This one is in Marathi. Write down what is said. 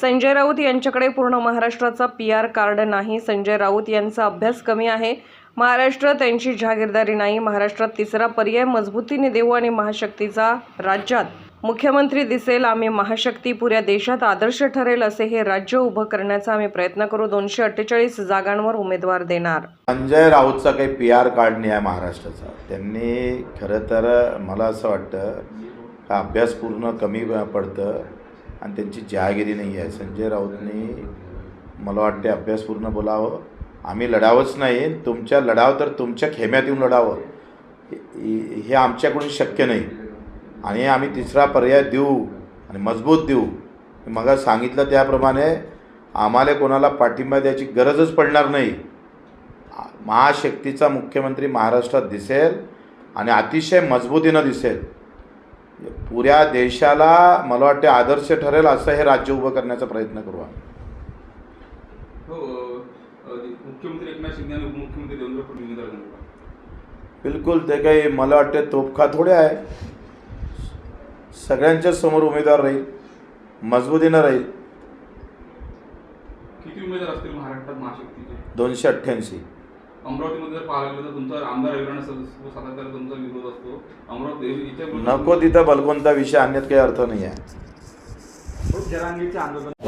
संजय राऊत यांच्याकडे पूर्ण महाराष्ट्राचा PR कार्ड नाही. संजय राऊत यांचा अभ्यास कमी आहे. महाराष्ट्र त्यांची जहागीरदारी नाही. महाराष्ट्रात तिसरा पर्याय मजबूतीने देऊ आणि महाशक्तीचा राज्यात मुख्यमंत्री दिसेल. आम्ही महाशक्ती पुऱ्या देशात आदर्श ठरेल असे हे राज्य उभं करण्याचा आम्ही प्रयत्न करू. 248 जागांवर उमेदवार देणार. संजय राऊतचा काही PR कार्ड नाही आहे महाराष्ट्राचा. त्यांनी खरं तर मला असं वाटतं का अभ्यास पूर्ण कमी पडतं आणि त्यांची जहागिरी नाही आहे. संजय राऊतनी मला वाटते अभ्यास पूर्ण बोलावं. आम्ही लढावंच नाही, तुमच्या लढाव तर तुमच्या खेम्यात येऊन लढावं हे आमच्याकडून शक्य नाही. आणि आम्ही तिसरा पर्याय देऊ आणि मजबूत देऊ. मग सांगितलं त्याप्रमाणे आम्हाला कोणाला पाठिंबा द्यायची गरजच पडणार नाही. महाशक्तीचा मुख्यमंत्री महाराष्ट्रात दिसेल आणि अतिशय मजबूतीनं दिसेल. पुऱ्या देशाला मला वाटते आदर्श ठरेल असं हे राज्य उभं करण्याचा प्रयत्न करू आम्ही. मुख्यमंत्री एकनाथ शिंदे आणि उपमुख्यमंत्री देवेंद्र फडणवीस बिलकुल ते काही मला वाटते तोफखा थोडे आहे. सगळ्यांच्या समोर उमेदवार राहील, मजबूतीनं राहील. किती उमेदवार असतील महाराष्ट्रात महाशक्तीचे? 288. अमरावतीमध्ये जर पाहायला गेलं तर तुमचा आमदार रविराणा सातत्याने तुमचा विरोध असतो. अमरावती नको तिथं बलगवंता विषय आणण्यात काही अर्थ नाही आहे. जरांगीचे आंदोलन